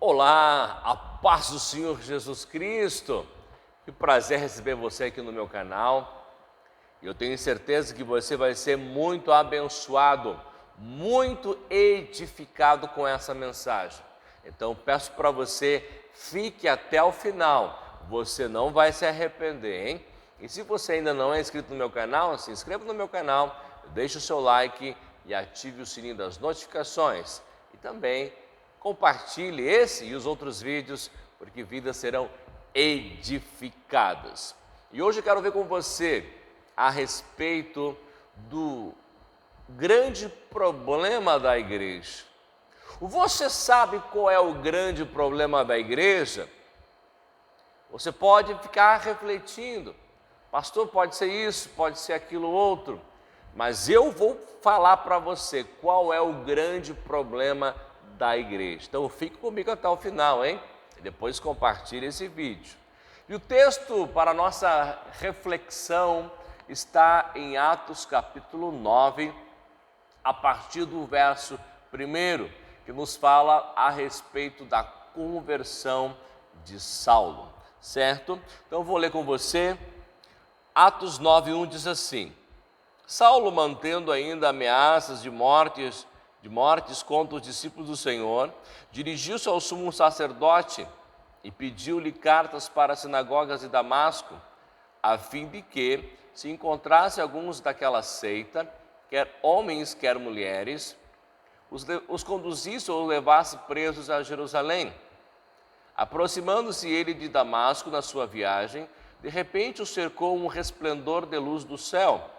Olá, a paz do Senhor Jesus Cristo. Que prazer receber você aqui no meu canal. Eu tenho certeza que você vai ser muito abençoado, muito edificado com essa mensagem. Então peço para você, fique até o final. Você não vai se arrepender, hein? E se você ainda não é inscrito no meu canal, se inscreva no meu canal, deixe o seu like e ative o sininho das notificações. E também compartilhe esse e os outros vídeos, porque vidas serão edificadas. E hoje eu quero ver com você a respeito do grande problema da igreja. Você sabe qual é o grande problema da igreja? Você pode ficar refletindo, pastor, pode ser isso, pode ser aquilo outro, mas eu vou falar para você qual é o grande problema da igreja. Então fique comigo até o final, hein? E depois compartilhe esse vídeo. E o texto para a nossa reflexão está em Atos capítulo 9, a partir do verso 1, que nos fala a respeito da conversão de Saulo, certo? Então eu vou ler com você. Atos 9:1 diz assim: Saulo, mantendo ainda ameaças de mortes contra os discípulos do Senhor, dirigiu-se ao sumo sacerdote e pediu-lhe cartas para as sinagogas de Damasco, a fim de que, se encontrasse alguns daquela seita, quer homens, quer mulheres, os conduzisse ou levasse presos a Jerusalém. Aproximando-se ele de Damasco na sua viagem, de repente o cercou um resplendor de luz do céu.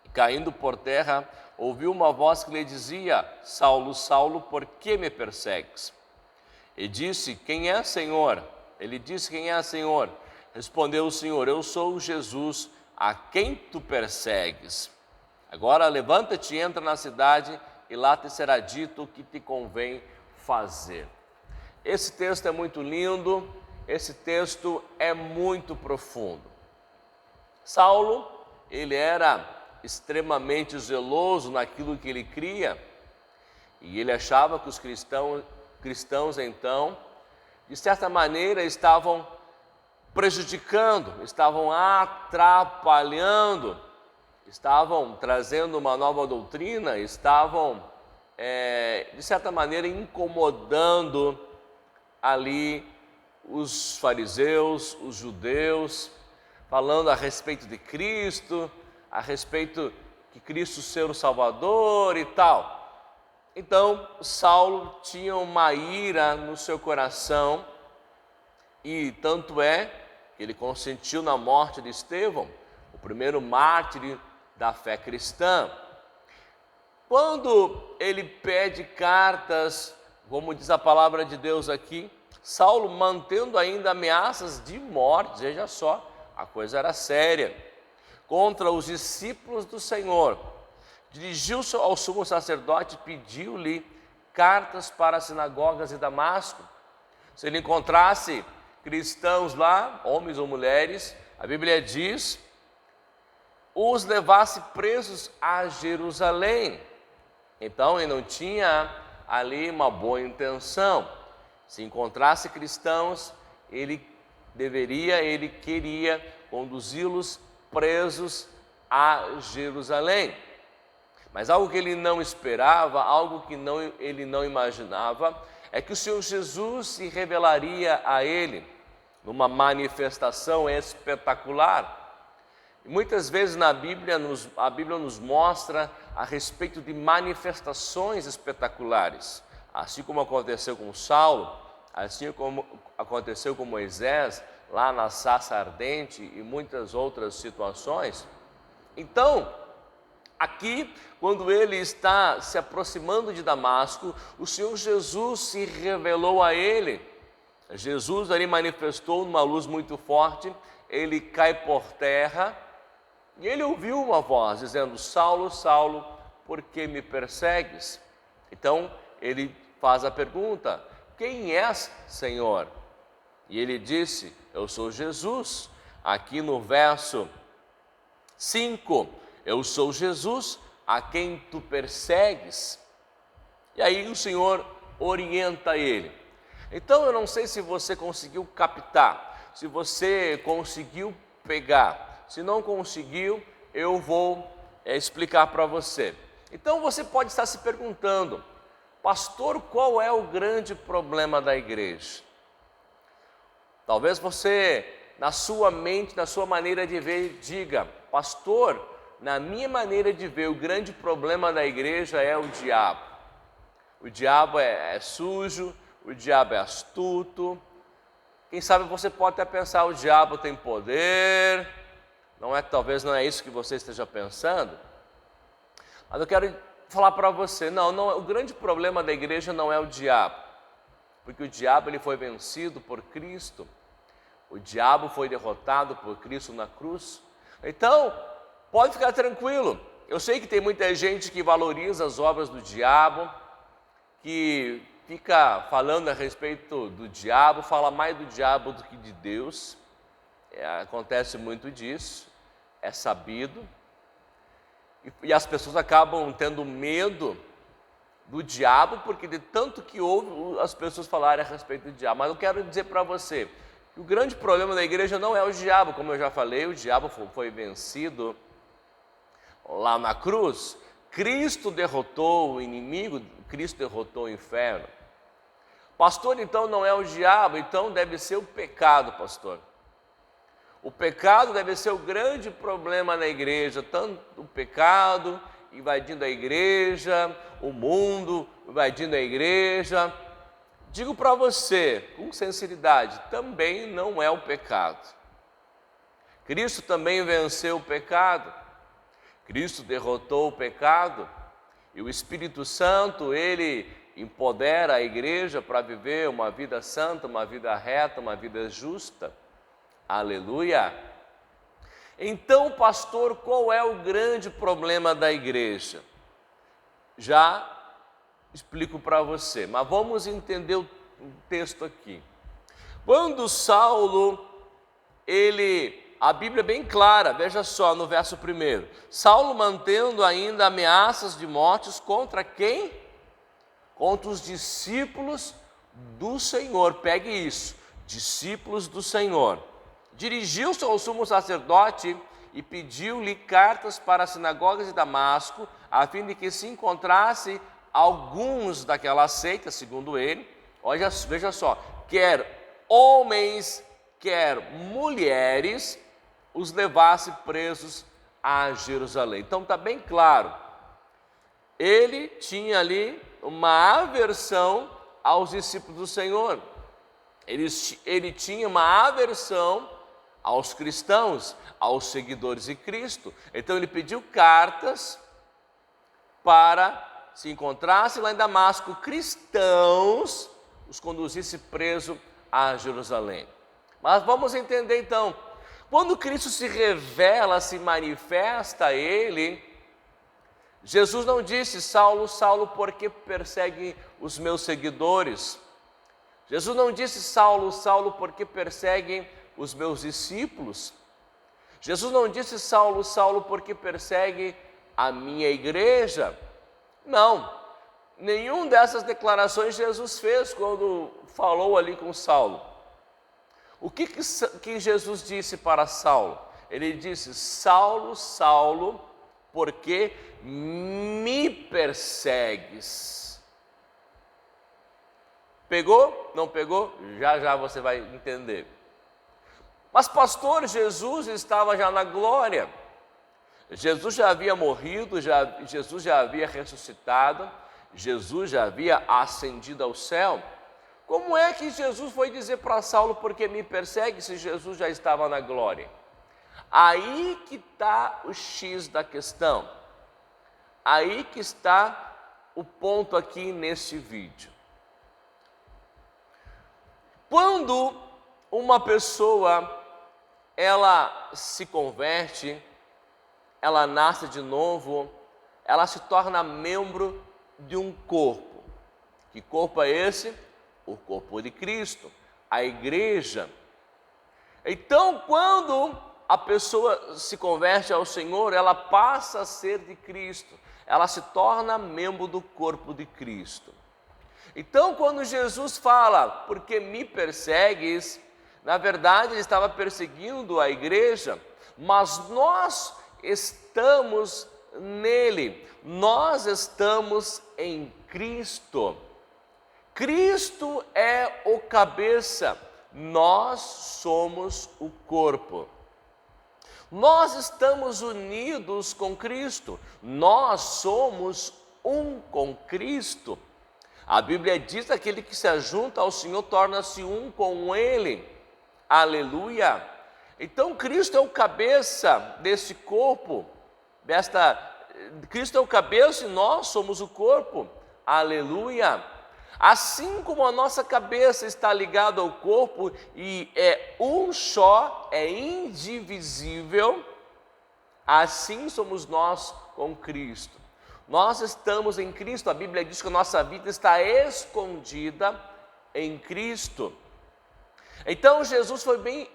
E, caindo por terra, ouviu uma voz que lhe dizia: Saulo, Saulo, por que me persegues? E disse: Quem é, Senhor? Ele disse: Quem é, Senhor? Respondeu o Senhor: Eu sou Jesus, a quem tu persegues. Agora levanta-te, entra na cidade, e lá te será dito o que te convém fazer. Esse texto é muito lindo, esse texto é muito profundo. Saulo, ele era extremamente zeloso naquilo que ele cria, e ele achava que os cristãos então, de certa maneira, estavam prejudicando, estavam atrapalhando, estavam trazendo uma nova doutrina, estavam, de certa maneira, incomodando ali os fariseus, os judeus, falando a respeito de Cristo, a respeito de Cristo ser o Salvador e tal. Então, Saulo tinha uma ira no seu coração, e tanto é que ele consentiu na morte de Estevão, o primeiro mártir da fé cristã. Quando ele pede cartas, como diz a palavra de Deus aqui, Saulo, mantendo ainda ameaças de morte, veja só, a coisa era séria, contra os discípulos do Senhor, dirigiu-se ao sumo sacerdote e pediu-lhe cartas para as sinagogas de Damasco. Se ele encontrasse cristãos lá, homens ou mulheres, a Bíblia diz, os levasse presos a Jerusalém. Então ele não tinha ali uma boa intenção. Se encontrasse cristãos, ele queria conduzi-los presos a Jerusalém. Mas algo que ele não esperava, algo que ele não imaginava, é que o Senhor Jesus se revelaria a ele numa manifestação espetacular. E muitas vezes na Bíblia, a Bíblia nos mostra a respeito de manifestações espetaculares. Assim como aconteceu com Saulo, assim como aconteceu com Moisés, lá na sarça ardente e muitas outras situações. Então, aqui, quando ele está se aproximando de Damasco, o Senhor Jesus se revelou a ele. Jesus ali manifestou numa luz muito forte, ele cai por terra e ele ouviu uma voz dizendo: Saulo, Saulo, por que me persegues? Então ele faz a pergunta: quem és, Senhor? E ele disse: eu sou Jesus. Aqui no verso 5, eu sou Jesus, a quem tu persegues. E aí o Senhor orienta ele. Então eu não sei se você conseguiu captar, se você conseguiu pegar. Se não conseguiu, eu vou explicar para você. Então você pode estar se perguntando, pastor, qual é o grande problema da igreja? Talvez você, na sua mente, na sua maneira de ver, diga, pastor, na minha maneira de ver, o grande problema da igreja é o diabo. O diabo é sujo, o diabo é astuto. Quem sabe você pode até pensar, o diabo tem poder. Talvez não é isso que você esteja pensando. Mas eu quero falar para você, não, o grande problema da igreja não é o diabo. Porque o diabo ele foi vencido por Cristo. O diabo foi derrotado por Cristo na cruz. Então, pode ficar tranquilo. Eu sei que tem muita gente que valoriza as obras do diabo, que fica falando a respeito do diabo, fala mais do diabo do que de Deus. Acontece muito disso, é sabido. E as pessoas acabam tendo medo do diabo, porque de tanto que ouve as pessoas falarem a respeito do diabo. Mas eu quero dizer para você que o grande problema da igreja não é o diabo, como eu já falei, o diabo foi vencido lá na cruz. Cristo derrotou o inimigo, Cristo derrotou o inferno. Pastor, então não é o diabo, então deve ser o pecado, pastor. O pecado deve ser o grande problema na igreja, tanto o pecado invadindo a igreja, o mundo invadindo a igreja. Digo para você, com sinceridade, também não é o pecado. Cristo também venceu o pecado. Cristo derrotou o pecado. E o Espírito Santo, ele empodera a igreja para viver uma vida santa, uma vida reta, uma vida justa. Aleluia! Então, pastor, qual é o grande problema da igreja? Já explico para você, mas vamos entender o texto aqui. Quando Saulo, a Bíblia é bem clara, veja só no verso 1. Saulo mantendo ainda ameaças de mortes contra quem? Contra os discípulos do Senhor. Pegue isso, discípulos do Senhor. Dirigiu-se ao sumo sacerdote e pediu-lhe cartas para as sinagogas de Damasco, a fim de que se encontrasse alguns daquela seita, segundo ele, veja só, quer homens, quer mulheres, os levasse presos a Jerusalém. Então está bem claro, ele tinha ali uma aversão aos discípulos do Senhor, ele tinha uma aversão aos cristãos, aos seguidores de Cristo. Então ele pediu cartas para se encontrasse lá em Damasco cristãos, os conduzisse preso a Jerusalém. Mas vamos entender então, quando Cristo se revela, se manifesta a ele, Jesus não disse, Saulo, Saulo, por que persegue os meus seguidores? Jesus não disse, Saulo, Saulo, por que perseguem os meus discípulos? Jesus não disse, Saulo, Saulo, por que persegue a minha igreja? Não, nenhuma dessas declarações Jesus fez quando falou ali com Saulo. O que Jesus disse para Saulo? Ele disse, Saulo, Saulo, por que me persegues? Pegou? Não pegou? Já você vai entender. Mas pastor, Jesus estava já na glória. Jesus já havia morrido, Jesus já havia ressuscitado, Jesus já havia ascendido ao céu. Como é que Jesus foi dizer para Saulo, porque me persegue, se Jesus já estava na glória? Aí que está o X da questão. Aí que está o ponto aqui nesse vídeo. Quando uma pessoa, ela se converte, ela nasce de novo, ela se torna membro de um corpo. Que corpo é esse? O corpo de Cristo, a igreja. Então, quando a pessoa se converte ao Senhor, ela passa a ser de Cristo, ela se torna membro do corpo de Cristo. Então, quando Jesus fala, porque me persegues, na verdade ele estava perseguindo a igreja, mas nós estamos nele, nós estamos em Cristo. Cristo é o cabeça, nós somos o corpo. Nós estamos unidos com Cristo, nós somos um com Cristo. A Bíblia diz que aquele que se ajunta ao Senhor torna-se um com Ele. Aleluia! Então Cristo é o cabeça desse corpo, Cristo é o cabeça e nós somos o corpo. Aleluia! Assim como a nossa cabeça está ligada ao corpo e é um só, é indivisível, assim somos nós com Cristo. Nós estamos em Cristo, a Bíblia diz que a nossa vida está escondida em Cristo. Então Jesus foi bem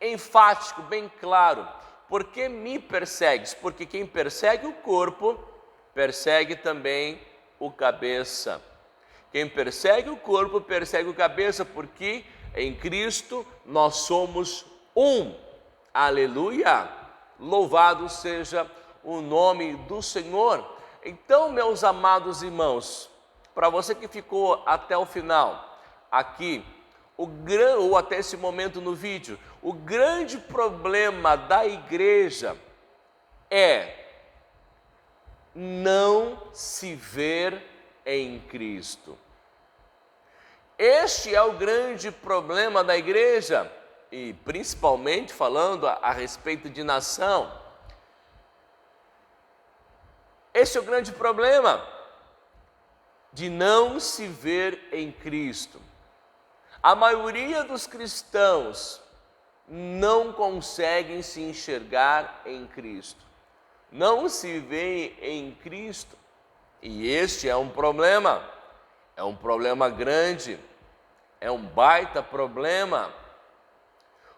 enfático, bem claro. Por que me persegues? Porque quem persegue o corpo, persegue também o cabeça. Quem persegue o corpo, persegue o cabeça, porque em Cristo nós somos um. Aleluia! Louvado seja o nome do Senhor. Então, meus amados irmãos, para você que ficou até o final aqui, ou até esse momento no vídeo, o grande problema da igreja é não se ver em Cristo. Este é o grande problema da igreja, e principalmente falando a respeito de nação. Esse é o grande problema de não se ver em Cristo. A maioria dos cristãos não conseguem se enxergar em Cristo, não se veem em Cristo, e este é um problema grande, é um baita problema,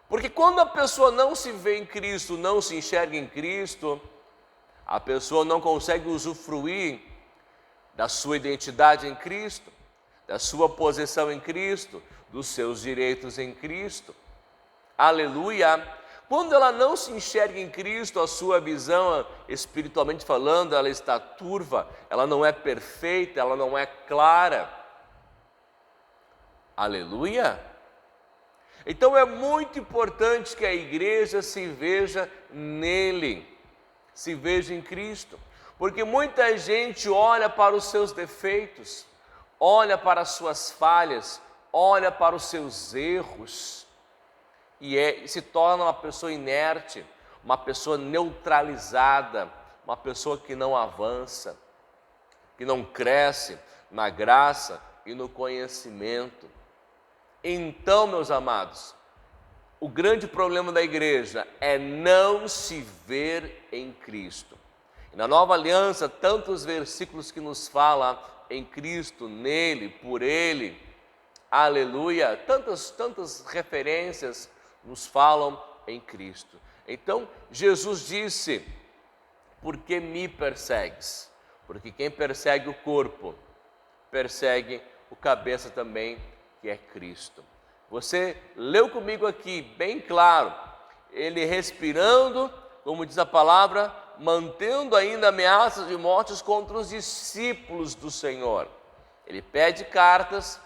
porque quando a pessoa não se vê em Cristo, não se enxerga em Cristo, a pessoa não consegue usufruir da sua identidade em Cristo, da sua posição em Cristo, dos seus direitos em Cristo. Aleluia! Quando ela não se enxerga em Cristo, a sua visão, espiritualmente falando, ela está turva, ela não é perfeita, ela não é clara. Aleluia! Então é muito importante que a igreja se veja nele, se veja em Cristo, porque muita gente olha para os seus defeitos, olha para as suas falhas, olha para os seus erros e se torna uma pessoa inerte, uma pessoa neutralizada, uma pessoa que não avança, que não cresce na graça e no conhecimento. Então, meus amados, o grande problema da igreja é não se ver em Cristo. E na Nova Aliança, tantos versículos que nos falam em Cristo, nele, por ele, aleluia, tantas referências nos falam em Cristo. Então, Jesus disse, por que me persegues? Porque quem persegue o corpo, persegue o cabeça também, que é Cristo. Você leu comigo aqui, bem claro, ele respirando, como diz a palavra, mantendo ainda ameaças de mortes contra os discípulos do Senhor. Ele pede cartas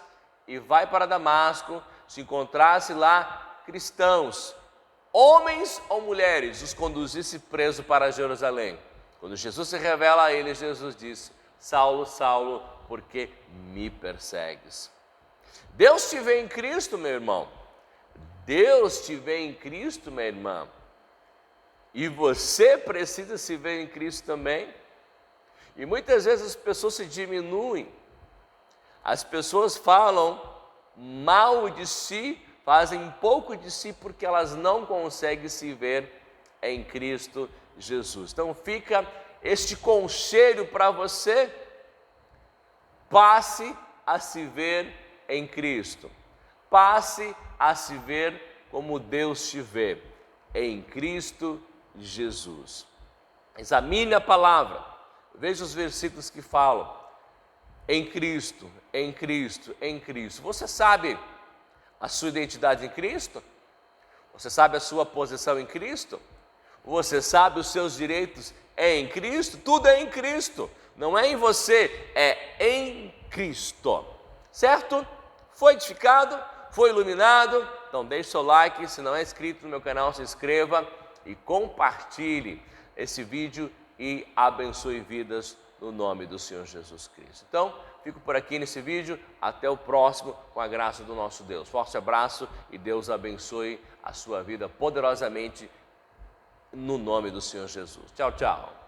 e vai para Damasco, se encontrasse lá cristãos, homens ou mulheres, os conduzisse preso para Jerusalém. Quando Jesus se revela a ele, Jesus disse, Saulo, Saulo, por que me persegues? Deus te vê em Cristo, meu irmão. Deus te vê em Cristo, minha irmã. E você precisa se ver em Cristo também. E muitas vezes as pessoas se diminuem. As pessoas falam mal de si, fazem pouco de si porque elas não conseguem se ver em Cristo Jesus. Então fica este conselho para você. Passe a se ver em Cristo. Passe a se ver como Deus te vê, em Cristo Jesus. Examine a palavra, veja os versículos que falam. Em Cristo, em Cristo, em Cristo. Você sabe a sua identidade em Cristo? Você sabe a sua posição em Cristo? Você sabe os seus direitos em Cristo? Tudo é em Cristo. Não é em você, é em Cristo. Certo? Foi edificado? Foi iluminado? Então deixe seu like, se não é inscrito no meu canal, se inscreva e compartilhe esse vídeo e abençoe vidas no nome do Senhor Jesus Cristo. Então, fico por aqui nesse vídeo, até o próximo, com a graça do nosso Deus. Forte abraço e Deus abençoe a sua vida poderosamente no nome do Senhor Jesus. Tchau, tchau.